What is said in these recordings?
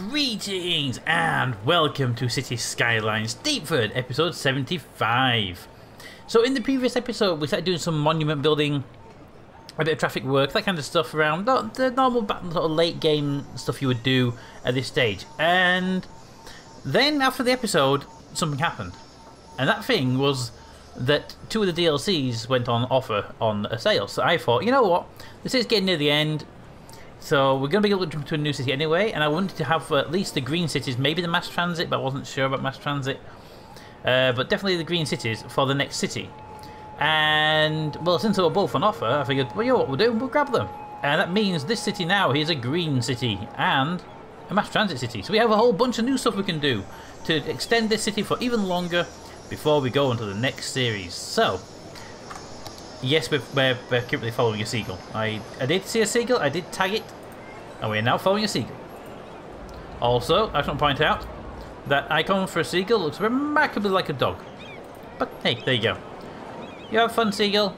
Greetings and welcome to City Skylines Deepford, episode 75. So in the previous episode we started doing some monument building, a bit of traffic work, that kind of stuff around the normal sort of late game stuff you would do at this stage. And then after the episode something happened, and that thing was that 2 of the DLCs went on offer on a sale. So I thought, you know what, this is getting near the end. So we're going to be able to jump to a new city anyway, and I wanted to have at least the green cities, maybe the mass transit, but I wasn't sure about mass transit. But definitely the green cities for the next city. And, well, since they were both on offer, I figured, well, you know what we'll do? We'll grab them. And that means this city now is a green city and a mass transit city. So we have a whole bunch of new stuff we can do to extend this city for even longer before we go on to the next series. So, yes, we're currently following a seagull. I did see a seagull, I did tag it, and we're now following a seagull. Also, I just want to point out that icon for a seagull looks remarkably like a dog. But hey, there you go. You have fun, seagull.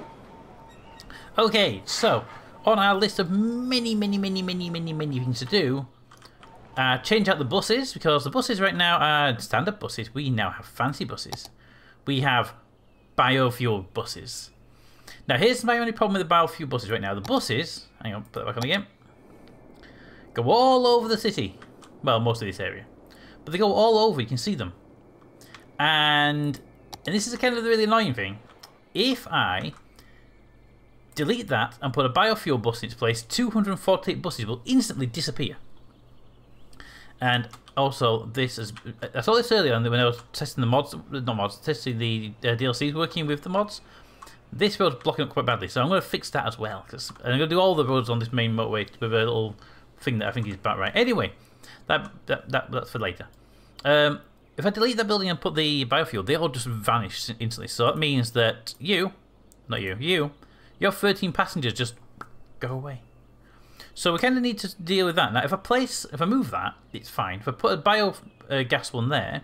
Okay, so on our list of many things to do, change out the buses, because the buses right now are standard buses. We now have fancy buses. We have biofuel buses. Now here's my only problem with the biofuel buses right now. The buses, hang on, put that back on again, go all over the city. Well, most of this area. But they go all over, you can see them. And this is kind of the really annoying thing. If I delete that and put a biofuel bus in its place, 248 buses will instantly disappear. And also, this is, I saw this earlier on when I was testing the mods, not mods, testing the DLCs working with the mods. This road's blocking up quite badly, so I'm going to fix that as well. And I'm going to do all the roads on this main motorway with a little thing that I think is about right. Anyway, that's for later. If I delete that building and put the biofuel, they all just vanish instantly. So that means that your 13 passengers just go away. So we kind of need to deal with that. Now, if I move that, it's fine. If I put a biogas one there,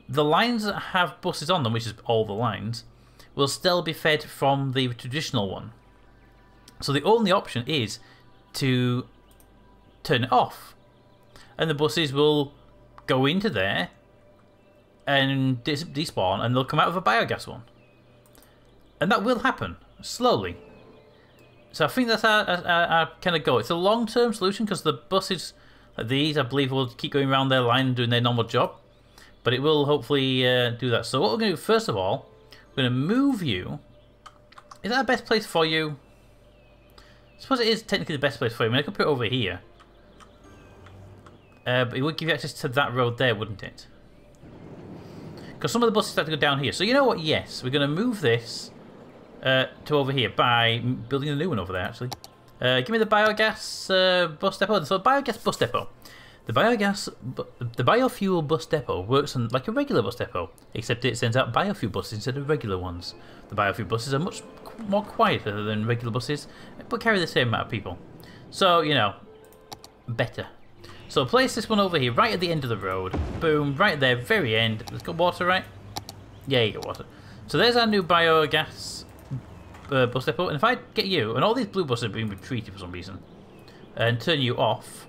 the lines that have buses on them, which is all the lines, will still be fed from the traditional one. So the only option is to turn it off, and the buses will go into there and despawn, and they'll come out of a biogas one, and that will happen slowly. So I think that's our kind of goal. It's a long-term solution because the buses like these, I believe, will keep going around their line and doing their normal job, but it will hopefully do that. So what we're going to do first of all, we're going to move you. Is that the best place for you? I suppose it is technically the best place for you. I mean, I could put it over here. But it would give you access to that road there, wouldn't it? Because some of the buses start to go down here. So you know what? Yes, we're going to move this to over here by building a new one over there, actually. Give me the biogas bus depot. So biogas bus depot. The biofuel bus depot works like a regular bus depot, except it sends out biofuel buses instead of regular ones. The biofuel buses are much more quieter than regular buses, but carry the same amount of people. So, you know, better. So place this one over here, right at the end of the road. Boom, right there, very end. It's got water, right? Yeah, you got water. So there's our new biogas bus depot. And if I get you, and all these blue buses are being retreated for some reason, and turn you off,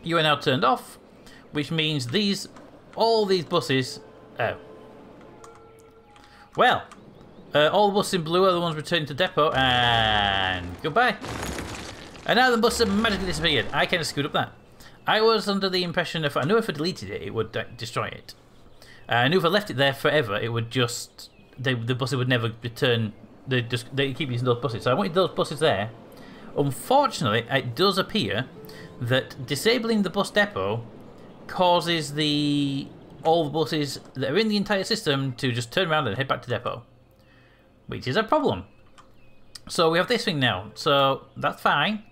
you are now turned off, which means all these buses. Oh. Well, all the buses in blue are the ones returning to depot, and goodbye. And now the buses have magically disappeared. I kind of screwed up that. I was under the impression I knew if I deleted it, it would destroy it. I knew if I left it there forever, it would just the buses would never return. They keep using those buses. So I wanted those buses there. Unfortunately, it does appear that disabling the bus depot causes all the buses that are in the entire system to just turn around and head back to depot, which is a problem. So we have this thing now, so that's fine.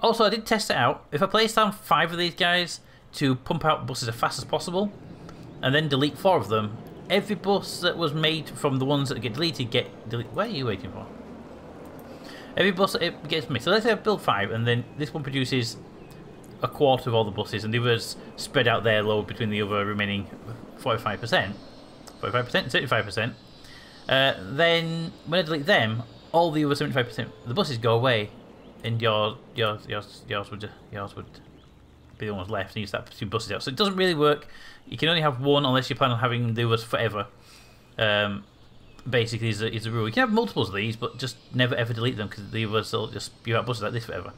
Also, I did test it out. If I place down 5 of these guys to pump out buses as fast as possible, and then delete 4 of them, every bus that was made from the ones that get deleted get deleted. What are you waiting for? Every bus it gets made. So let's say I build 5, and then this one produces a quarter of all the buses, and the others spread out their load between the other remaining 45%, 35%, 35%. Then when I delete them, all the other 75% of the buses go away, and yours would be the ones left, and you start two buses out. So it doesn't really work. You can only have one unless you plan on having the others forever. Basically, is a rule. You can have multiples of these, but just never ever delete them because the others will just spew out buses like this forever.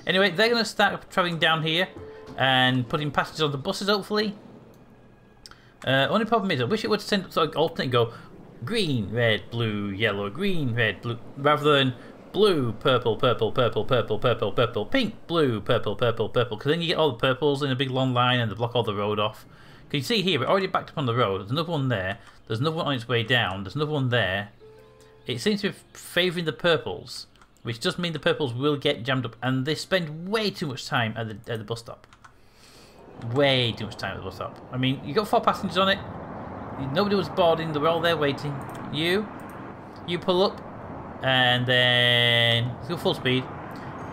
Anyway, they're going to start travelling down here and putting passengers on the buses, hopefully. Only problem is, I wish it would send sort of alternate and go green, red, blue, yellow, green, red, blue, rather than blue, purple, purple, purple, purple, purple, purple, pink, blue, purple, purple, purple. Because then you get all the purples in a big long line and they block all the road off. Because you see here, we're already backed up on the road. There's another one there. There's another one on its way down. There's another one there. It seems to be favouring the purples, which does mean the purples will get jammed up, and they spend way too much time at the bus stop. Way too much time at the bus stop. I mean, you got 4 passengers on it. Nobody was boarding. They were all there waiting. You pull up, and then go full speed.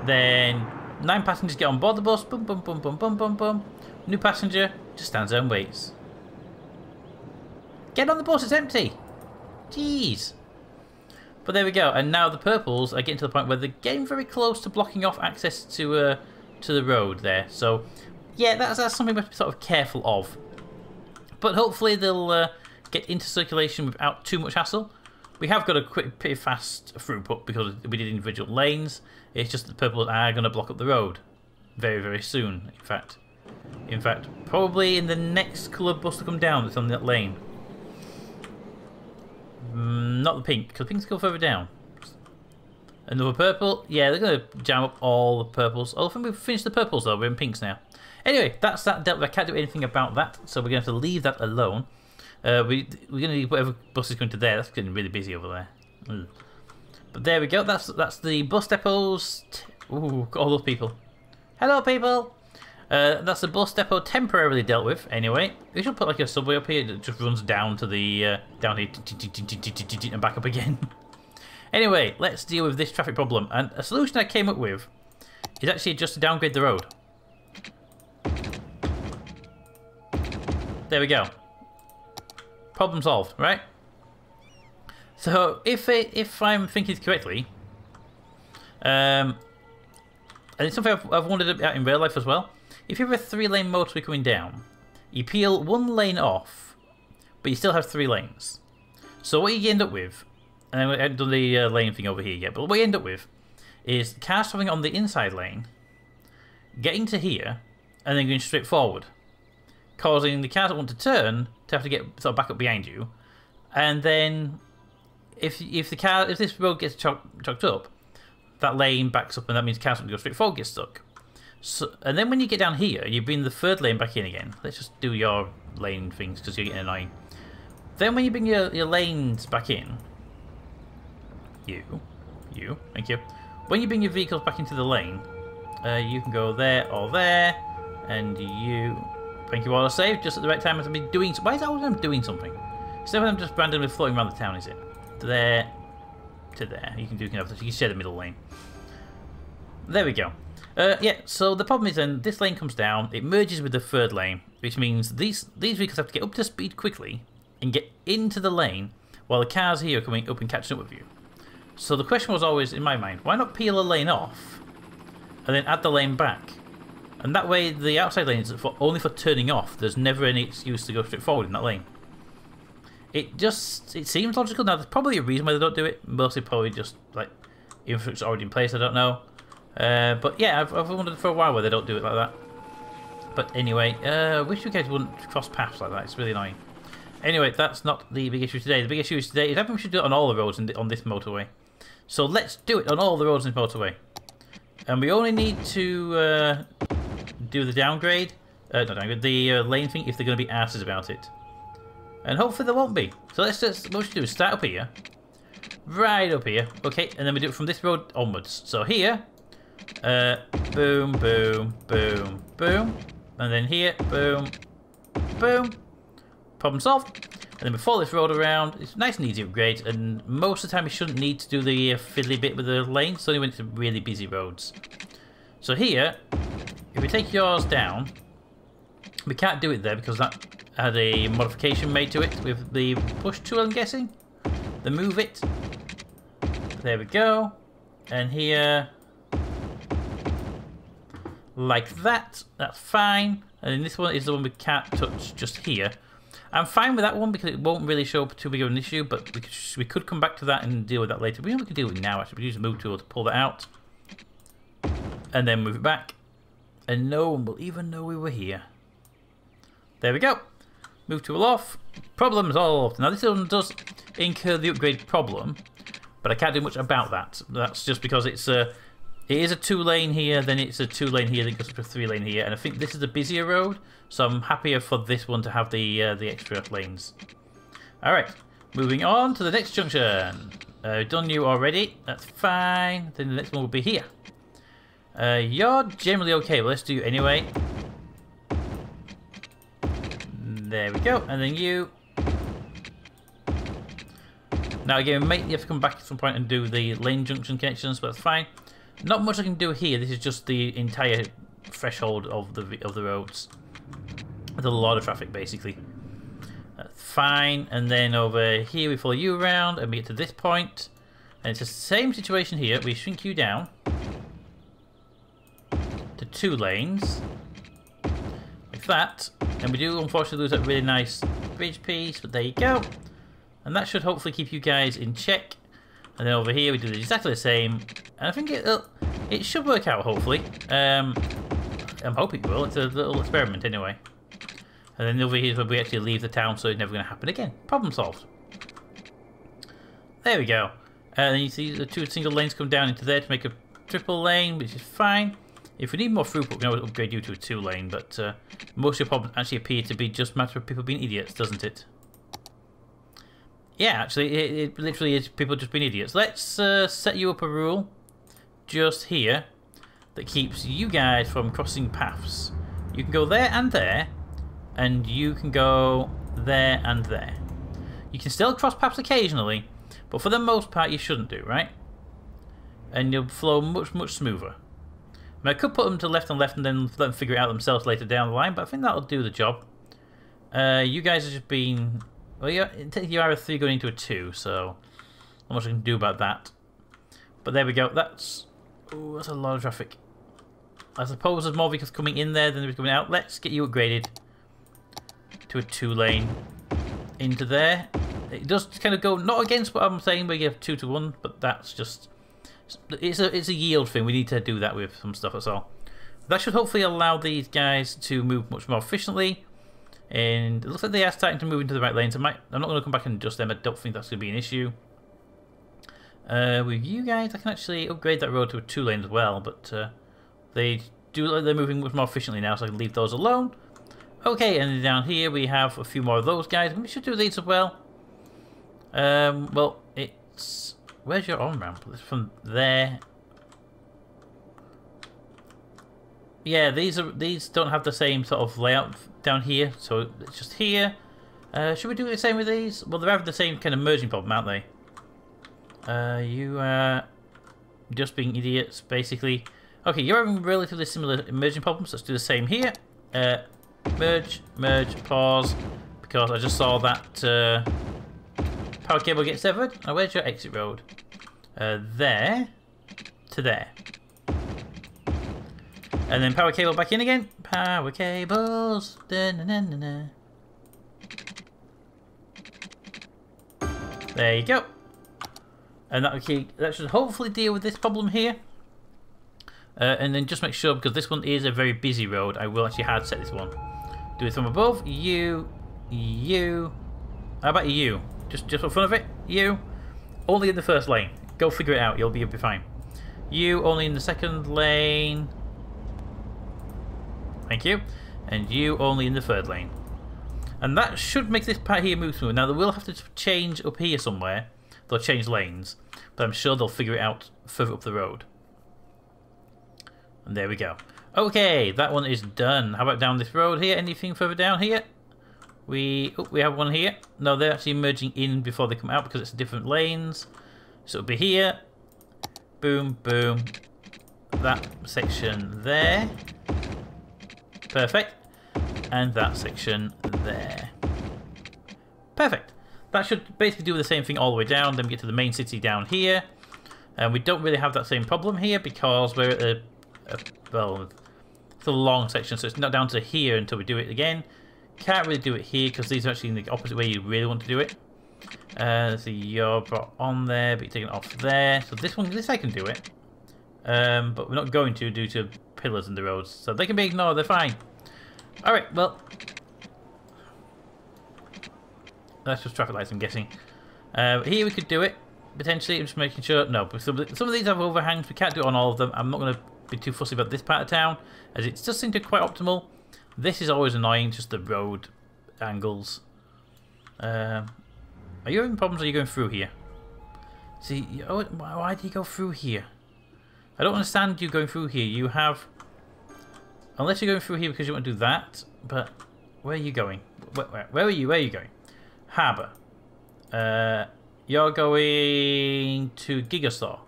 Then 9 passengers get on board the bus. Boom, boom, boom, boom, boom, boom, boom. New passenger just stands there and waits. Get on the bus. It's empty. Jeez. But there we go. And now the purples are getting to the point where they're getting very close to blocking off access to the road there. So yeah, that's something we have to be sort of careful of. But hopefully they'll get into circulation without too much hassle. We have got a pretty fast throughput because we did individual lanes. It's just the purples are going to block up the road very, very soon. In fact, probably in the next coloured bus to come down that's on that lane. Not the pink, because pink's go further down. Another purple. Yeah, they're going to jam up all the purples. Oh, I think we've finished the purples though. We're in pinks now. Anyway, that's that dealt with. I can't do anything about that, so we're going to have to leave that alone. We're going to need whatever bus is going to there. That's getting really busy over there. But there we go. That's the bus depots. Ooh, got all those people. Hello, people. That's the bus depot temporarily dealt with. Anyway, we should put like a subway up here that just runs down to the down here and back up again. Anyway, let's deal with this traffic problem. And a solution I came up with is actually just to downgrade the road. There we go. Problem solved, right? So if I'm thinking correctly, and it's something I've wondered about in real life as well. If you have a 3-lane motorway coming down, you peel 1 lane off, but you still have 3 lanes. So what you end up with, and I haven't done the lane thing over here yet, but what you end up with is cars traveling on the inside lane, getting to here, and then going straight forward, causing the cars that want to turn to have to get sort of back up behind you. And then if this road gets chocked up, that lane backs up, and that means cars that go straight forward get stuck. So, and then when you get down here, you bring the 3rd lane back in again. Let's just do your lane things because you're getting annoying. Then when you bring your lanes back in, thank you. When you bring your vehicles back into the lane, you can go there or there, and you. Thank you, autosave, just at the right time as I'm doing. Why is it always I'm doing something? Instead of them just randomly floating around the town, is it? To there, to there. You can share the middle lane. There we go. Yeah, so the problem is then this lane comes down, it merges with the 3rd lane, which means these vehicles have to get up to speed quickly and get into the lane while the cars here are coming up and catching up with you. So the question was always in my mind, why not peel a lane off and then add the lane back? And that way the outside lane is only for turning off. There's never any excuse to go straight forward in that lane. It seems logical. Now there's probably a reason why they don't do it. Mostly probably just like infrastructure already in place, I don't know. But yeah, I've wondered for a while why they don't do it like that. But anyway, wish you guys wouldn't cross paths like that. It's really annoying. Anyway, that's not the big issue today. The big issue today is I think we should do it on all the roads on this motorway. So let's do it on all the roads in this motorway. And we only need to do the downgrade, not downgrade, the lane thing if they're going to be asses about it. And hopefully they won't be. So let's just, what we should do is start up here. Right up here. Okay, and then we do it from this road onwards. So here, boom, boom, boom, boom. And then here, boom, boom. Problem solved. And then we follow this road around. It's nice and easy upgrade, and most of the time you shouldn't need to do the fiddly bit with the lanes. It's only when it's really busy roads. So here, if we take yours down, we can't do it there because that had a modification made to it with the push tool, I'm guessing. The move it. There we go. And here, like that. That's fine. And then this one is the one we can't touch just here. I'm fine with that one because it won't really show up too big of an issue, but we could come back to that and deal with that later. We can deal with it now, actually. We use the move tool to pull that out. And then move it back. And no one will even know we were here. There we go. Move tool off. Problem solved. Now this one does incur the upgrade problem, but I can't do much about that. That's just because it is a 2-lane here, then it's a 2-lane here, then it goes up to a 3-lane here, and I think this is a busier road, so I'm happier for this one to have the extra lanes. Alright, moving on to the next junction. Done you already, that's fine. Then the next one will be here. You're generally okay, but let's do anyway. There we go, and then you. Now again, you have to come back at some point and do the lane junction connections, but that's fine. Not much I can do here. This is just the entire threshold of the roads. There's a lot of traffic basically. That's fine. And then over here we follow you around and we get to this point. And it's the same situation here. We shrink you down to 2 lanes. Like that. And we do unfortunately lose that really nice bridge piece, but there you go. And that should hopefully keep you guys in check. And then over here we do exactly the same. And I think it should work out, hopefully. I'm hoping it will. It's a little experiment anyway. And then over here is where we actually leave the town, so it's never going to happen again. Problem solved. There we go. And then you see the 2 single lanes come down into there to make a triple lane, which is fine. If we need more throughput, we can always upgrade you to a 2-lane, but most of your problems actually appear to be just a matter of people being idiots, doesn't it? Yeah, actually, it literally is people just being idiots. Let's set you up a rule just here that keeps you guys from crossing paths. You can go there, and you can go there and there. You can still cross paths occasionally, but for the most part you shouldn't do, right? And you'll flow much, much smoother. I mean, I could put them to left and left and then let them figure it out themselves later down the line, but I think that'll do the job. You guys are just being... Well, you are a 3 going into a 2, so not much I can do about that. But there we go. That's a lot of traffic. I suppose there's more vehicles coming in there than there's coming out. Let's get you upgraded to a 2-lane into there. It does kind of go not against what I'm saying, where you have 2 to 1, but that's just it's a yield thing. We need to do that with some stuff. That's all. That should hopefully allow these guys to move much more efficiently. And it looks like they are starting to move into the right lanes. I'm not going to come back and adjust them. I don't think that's going to be an issue. With you guys, I can actually upgrade that road to a 2-lane as well. But they do look like they're moving much more efficiently now, so I can leave those alone. Okay, and then down here we have a few more of those guys. We should do these as well. Well, it's... Where's your on-ramp? It's from there. Yeah, these don't have the same sort of layout down here, so it's just here. Should we do the same with these? Well, they're having the same kind of merging problem, aren't they? You are just being idiots, basically. Okay, you're having relatively similar merging problems. Let's do the same here. Merge, pause, because I just saw that power cable get severed. Now, where's your exit road? There to there. And then power cable back in again. Power cables. Da, na, na, na, na. There you go. And that should hopefully deal with this problem here. And then just make sure, because this one is a very busy road, I will actually hard set this one. Do it from above. You. How about you? Just in front of it. You. Only in the first lane. Go figure it out. You'll be fine. You only in the second lane. Thank you. And you only in the 3rd lane. And that should make this part here move smooth. Now they will have to change up here somewhere. They'll change lanes. But I'm sure they'll figure it out further up the road. And there we go. Okay, that one is done. How about down this road here? Anything further down here? We have one here. No, they're actually merging in before they come out because it's different lanes. So it'll be here. Boom, boom. That section there. Perfect. And that section there. Perfect. That should basically do the same thing all the way down. Then we get to the main city down here. And we don't really have that same problem here because we're at well, It's a long section, so it's not down to here until we do it again. Can't really do it here because these are actually in the opposite way you really want to do it. Let's see, you're brought on there, but you're taking it off there. So this I can do it. But we're not going to due to pillars in the roads. So they can be ignored, they're fine. Alright, well. That's just traffic lights, I'm guessing. Here we could do it, potentially. I'm just making sure. No, but some of these have overhangs. We can't do it on all of them. I'm not going to be too fussy about this part of town, as it does seem to be quite optimal. This is always annoying, just the road angles. Are you having problems or are you going through here? See, oh, why do you go through here? I don't understand you going through here. You have... Unless you're going through here because you want to do that, but where are you going? Where are you? Where are you going? Harbour. You're going to Gigastore.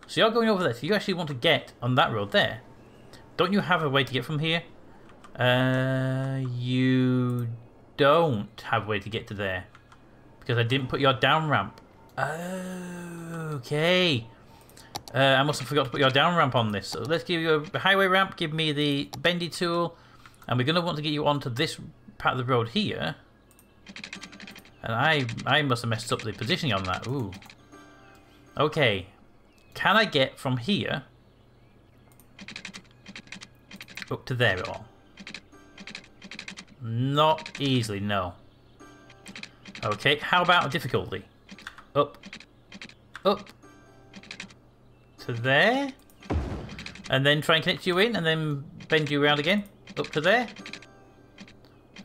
So you're going over there. So you actually want to get on that road there. Don't you have a way to get from here? You don't have a way to get to there. Because I didn't put your down ramp. Okay. I must have forgot to put your down ramp on this. So let's give you a highway ramp. Give me the bendy tool. And we're going to want to get you onto this part of the road here. And I must have messed up the positioning on that. Ooh. Okay. Can I get from here up to there at all? Not easily, no. Okay, how about difficulty? Up. Up. To there. And then try and connect you in and then bend you around again. Up to there.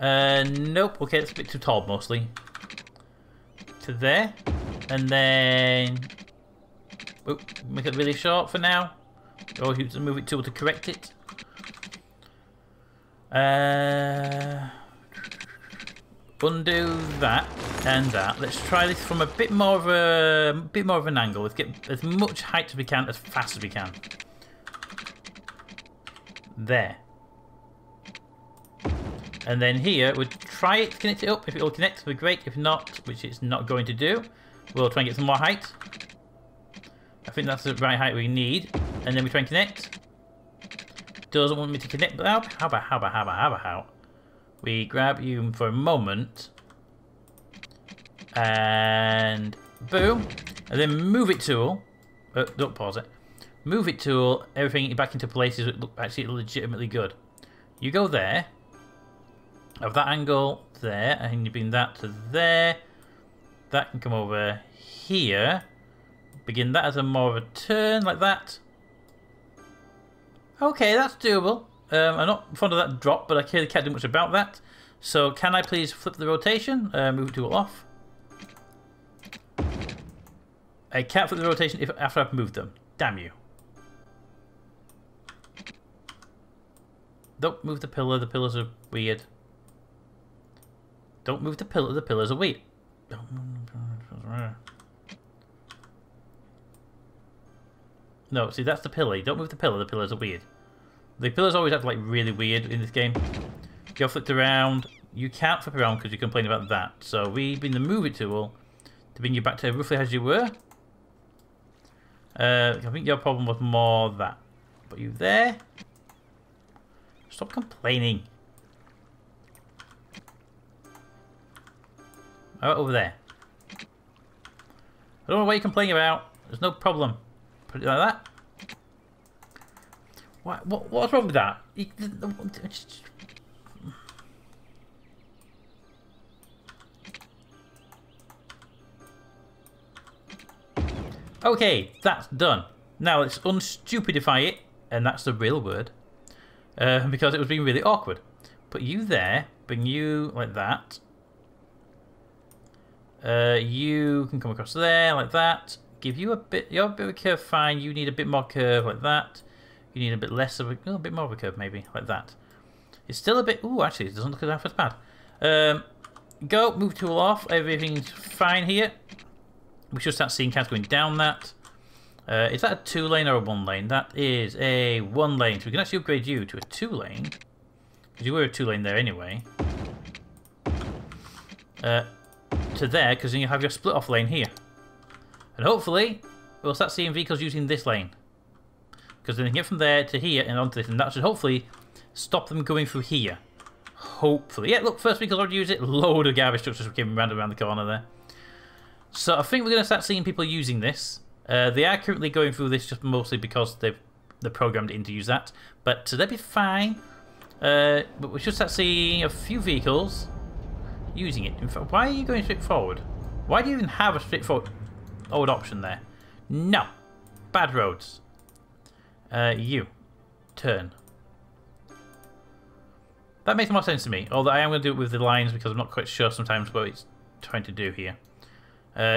Nope. Okay, that's a bit too tall mostly. To there. And then... Oop, make it really short for now. Or you can move it tool to correct it. Undo that and that. Let's try this from a bit more of an angle. Let's get as much height as we can, as fast as we can. There. And then here, we'll try it to connect it up. If it will connect, we're great. If not, which it's not going to do, we'll try and get some more height. I think that's the right height we need. And then we try and connect. Doesn't want me to connect, but how about we grab you for a moment. And boom. And then move it tool. Don't pause it. Move it tool, everything back into places that look actually legitimately good. You go there. Of that angle there, and you bring that to there. That can come over here. Begin that as a more of a turn, like that. Okay, that's doable. I'm not fond of that drop, but I clearly can't do much about that. So can I please flip the rotation? Move it tool off. I can't flip the rotation after I've moved them. Damn you. Don't move the pillar. The pillars are weird. Don't move the pillar. The pillars are weird. No, see, that's the pillar. Don't move the pillar. The pillars are weird. The pillars always act like really weird in this game. You're flipped around. You can't flip around because you complain about that. So we bring the move it tool to bring you back to roughly as you were. I think your problem was more that. But you there? Stop complaining. How about over there? I don't know what you're complaining about. There's no problem. Put it like that. What's wrong with that? Okay, that's done. Now let's unstupidify it, and that's the real word, because it was being really awkward. Put you there, bring you like that. You can come across there like that. Give you a bit, you're a bit of a curve, fine. You need a bit more curve like that. You need a bit less of a bit more of a curve maybe, like that. It's still a bit, ooh, actually it doesn't look as bad. Go, move tool off, everything's fine here. We should start seeing cars going down that. Is that a 2-lane or a 1-lane? That is a 1-lane, so we can actually upgrade you to a 2-lane. Because you were a 2-lane there anyway. To there, because then you have your split off lane here. And hopefully, we'll start seeing vehicles using this lane. because then they can get from there to here and onto this, and that should hopefully stop them going through here. Hopefully. Yeah, look, first vehicle's already used it. Load of garbage trucks just came around the corner there. So I think we're going to start seeing people using this. They are currently going through this just mostly because they're programmed in to use that. But they'll be fine. But we should start seeing a few vehicles using it. In fact, why are you going straight forward? Why do you even have a straightforward option there? No. Bad roads. You. Turn. That makes more sense to me. Although I am going to do it with the lines because I'm not quite sure sometimes what it's trying to do here.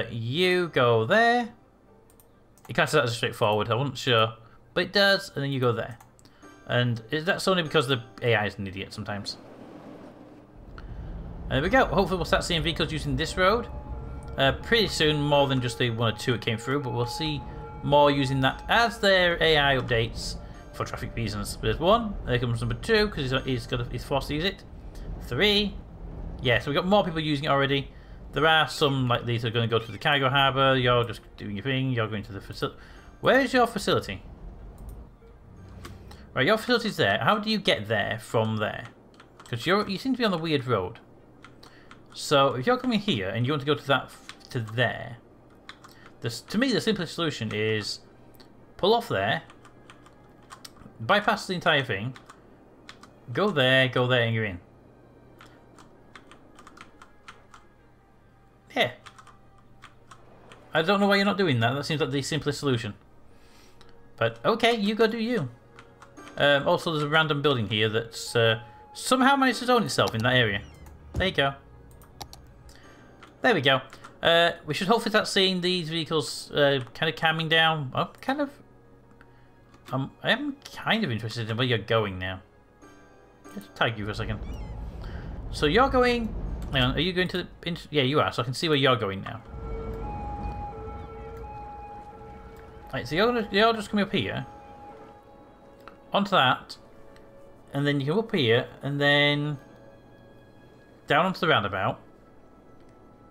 You go there. It kind of starts as straightforward. I wasn't sure, but it does. And then you go there. And that's only because the AI is an idiot sometimes. And there we go. Hopefully we'll start seeing vehicles using this road pretty soon. More than just the 1 or 2 that came through, but we'll see more using that as their AI updates for traffic reasons. There's 1. There comes number 2 because he's forced to use it. 3. Yeah, so we've got more people using it already. There are some like these that are going to go to the cargo harbour. You're just doing your thing. You're going to the facility. Where is your facility? Right, your facility's there. How do you get there from there? Because you seem to be on the weird road. So if you're coming here and you want to go to there, to me the simplest solution is pull off there, bypass the entire thing, go there, and you're in. Yeah. I don't know why you're not doing that. That seems like the simplest solution. But okay, you go do you. Also, there's a random building here that's somehow managed to zone itself in that area. There you go. There we go. We should hopefully start seeing these vehicles kind of calming down. I am kind of interested in where you're going now. Let's tag you for a second. So you're going... Hang on, are you going to the... Yeah, you are, so I can see where you're going now. Right, so you're just coming up here. Onto that. And then you come up here, and then... down onto the roundabout.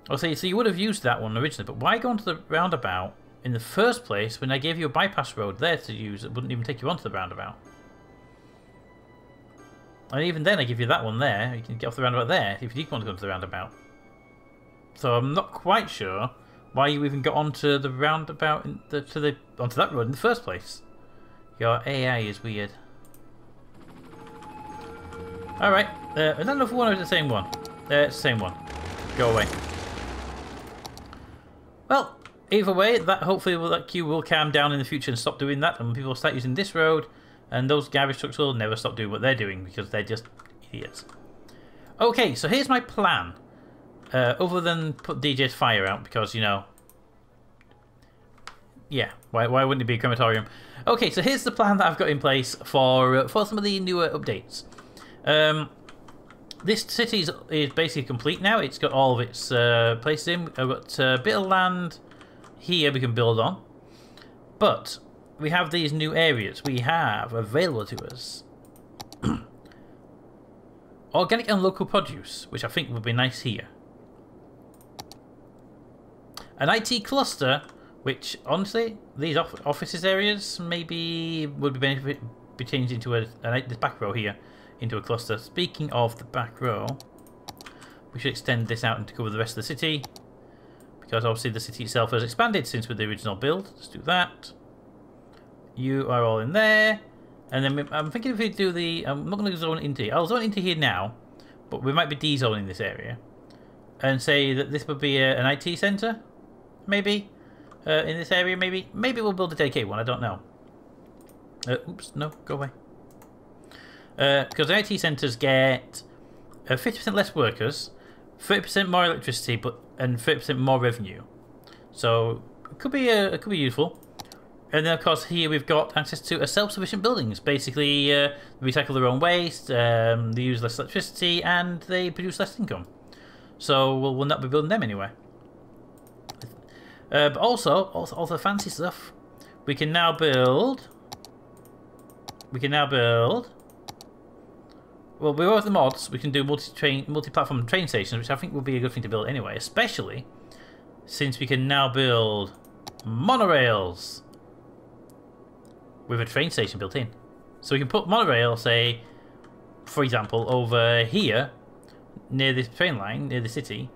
Oh, so you would have used that one originally, but why go onto the roundabout in the first place when I gave you a bypass road there to use that wouldn't even take you onto the roundabout? And even then I give you that one there, you can get off the roundabout there if you did want to go to the roundabout. So I'm not quite sure why you even got onto the roundabout, onto that road in the first place. Your AI is weird. Alright, I don't know if one is the same one. It's the same one. Go away. Well, either way, hopefully that queue will calm down in the future and stop doing that, and people will start using this road, and those garbage trucks will never stop doing what they're doing because they're just idiots. Okay, so here's my plan. Other than put DJ's fire out because, you know... Yeah, why wouldn't it be a crematorium? Okay, so here's the plan that I've got in place for some of the newer updates. This city is basically complete now. It's got all of its places in. I've got a bit of land here we can build on. But we have these new areas we have available to us. Organic and local produce, which I think would be nice here. An IT cluster, which honestly, these offices areas maybe would be changed into this back row here. Into a cluster. Speaking of the back row, we should extend this out and to cover the rest of the city because obviously the city itself has expanded since with the original build. Let's do that. You are all in there, and then I'm thinking if we do the... I'm not going to zone into here. I'll zone into here now, but we might be de-zoning this area and say that this would be an IT centre, maybe in this area. Maybe we'll build a dedicated one. I don't know. Oops, no, go away. Because the IT centres get 50% less workers, 30% more electricity, and 30% more revenue. So it could be useful. And then of course here we've got access to a self-sufficient buildings. Basically, they recycle their own waste, they use less electricity, and they produce less income. So we'll not be building them anyway. But also the fancy stuff. We can now build. Well, with all the mods, we can do multi-platform train stations, which I think would be a good thing to build anyway, especially since we can now build monorails. with a train station built in. So we can put monorail, say, for example, over here, near this train line, near the city,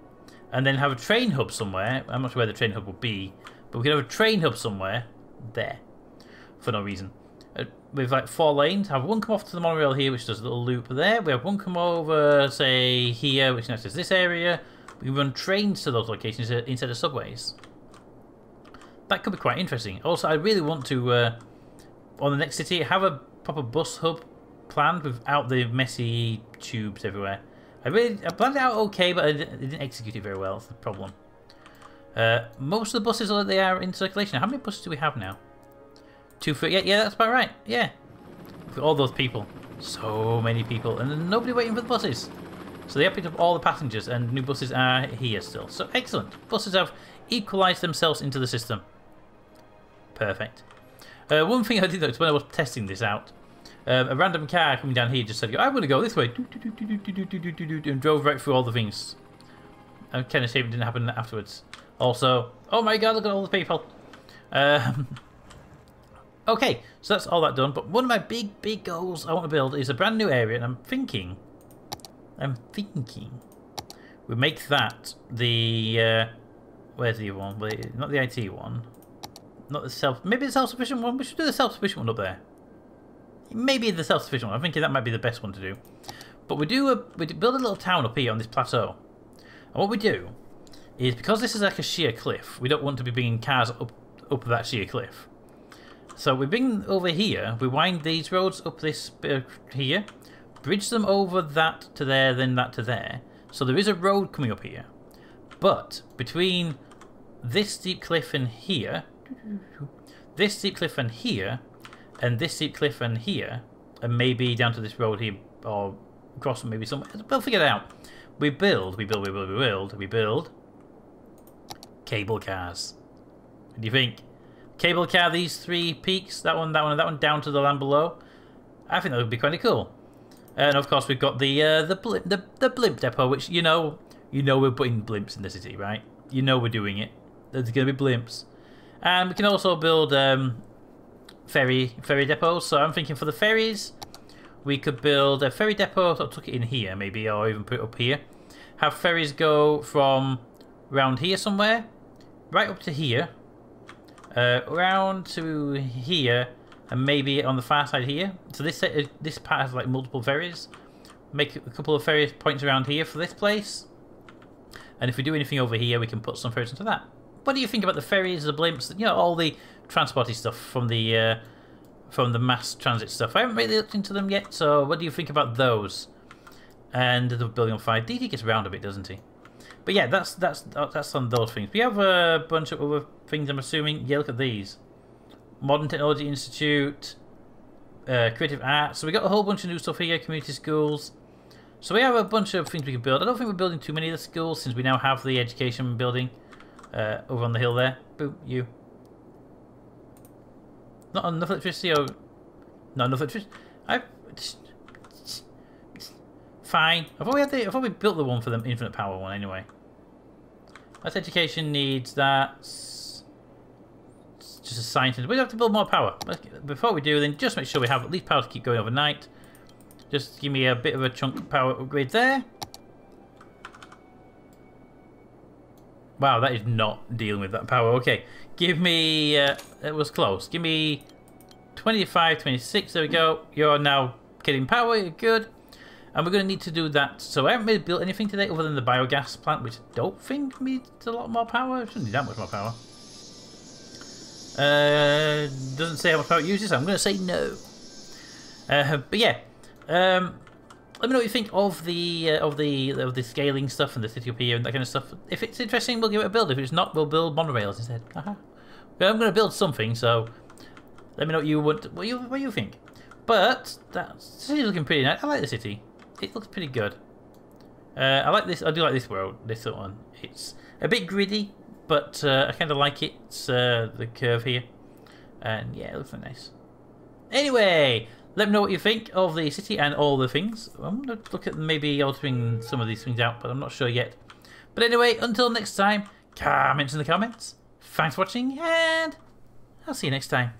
and then have a train hub somewhere. I'm not sure where the train hub would be, but we can have a train hub somewhere there, for no reason. With like 4 lanes, have one come off to the monorail here, which does a little loop there. We have one come over, say, here, which connects to this area. We can run trains to those locations instead of subways. That could be quite interesting. Also, I really want to, on the next city, have a proper bus hub planned without the messy tubes everywhere. I planned it out okay, but I didn't execute it very well. That's the problem. Most of the buses they are in circulation. How many buses do we have now? 230. Yeah, that's about right. Yeah, for all those people, so many people, and then nobody waiting for the buses. So they have picked up all the passengers, and new buses are here still. So excellent. Buses have equalised themselves into the system. Perfect. One thing I did notice when I was testing this out, a random car coming down here just said, "I'm going to go this way," and drove right through all the things. I'm kind of ashamed it didn't happen afterwards. Also, oh my god, look at all the people. Okay, so that's all that done. But one of my big goals I want to build is a brand new area, and I'm thinking we make that the where's the other one? Not the IT one, not the maybe the self-sufficient one. We should do the self-sufficient one up there. Maybe the self-sufficient one. I'm thinking that might be the best one to do. But we build a little town up here on this plateau, and what we do is, because this is like a sheer cliff, we don't want to be bringing cars up that sheer cliff. So we bring over here, we wind these roads up this bit here, bridge them over that to there, then that to there. So there is a road coming up here. But between this steep cliff and here, this steep cliff and here, and this steep cliff and here, and maybe down to this road here, or across maybe somewhere, we'll figure it out. We build cable cars. What do you think? Cable car, these 3 peaks, that one, and that one, down to the land below. I think that would be kind of cool. And of course, we've got the blimp depot, which you know we're putting blimps in the city, right? You know we're doing it. There's going to be blimps, and we can also build ferry depots. So I'm thinking for the ferries, we could build a ferry depot. So I'll tuck it in here, maybe, or even put it up here. Have ferries go from around here somewhere, right up to here. Around to here, and maybe on the far side here. So this part has like multiple ferries. Make a couple of ferry points around here for this place. And if we do anything over here, we can put some ferries into that. What do you think about the ferries, the blimps, you know, all the transporty stuff from the mass transit stuff? I haven't really looked into them yet. So what do you think about those? And the building on fire. DD gets around a bit, doesn't he? But yeah, that's on those things. We have a bunch of other things, I'm assuming. Yeah, look at these. Modern Technology Institute, Creative Arts. So we got a whole bunch of new stuff here, community schools. So we have a bunch of things we can build. I don't think we're building too many of the schools, since we now have the education building over on the hill there. Boom, you. Not enough electricity, or... Not enough electricity. Fine. I thought we built the one for the infinite power one anyway. That's education needs. That's just a scientist. We have to build more power. Before we do, then just make sure we have at least power to keep going overnight. Just give me a bit of a chunk of power upgrade there. Wow, that is not dealing with that power. Okay, give me. It was close. Give me 25, 26. There we go. You're now getting power. You're good. And we're going to need to do that. So I haven't really built anything today other than the biogas plant, which I don't think needs a lot more power. It shouldn't need that much more power. Doesn't say how much power it uses. So I'm going to say no. But yeah, let me know what you think of the scaling stuff and the city up here and that kind of stuff. If it's interesting, we'll give it a build. If it's not, we'll build monorails instead. But I'm going to build something. So let me know what you want. What you think. But that city's looking pretty nice. I like the city. It looks pretty good. I like this. I do like this world. This one. It's a bit gritty, but I kind of like it. It's the curve here, and yeah, it looks very nice. Anyway, let me know what you think of the city and all the things. I'm going to look at maybe altering some of these things out, but I'm not sure yet. But anyway, until next time, comments in the comments. Thanks for watching, and I'll see you next time.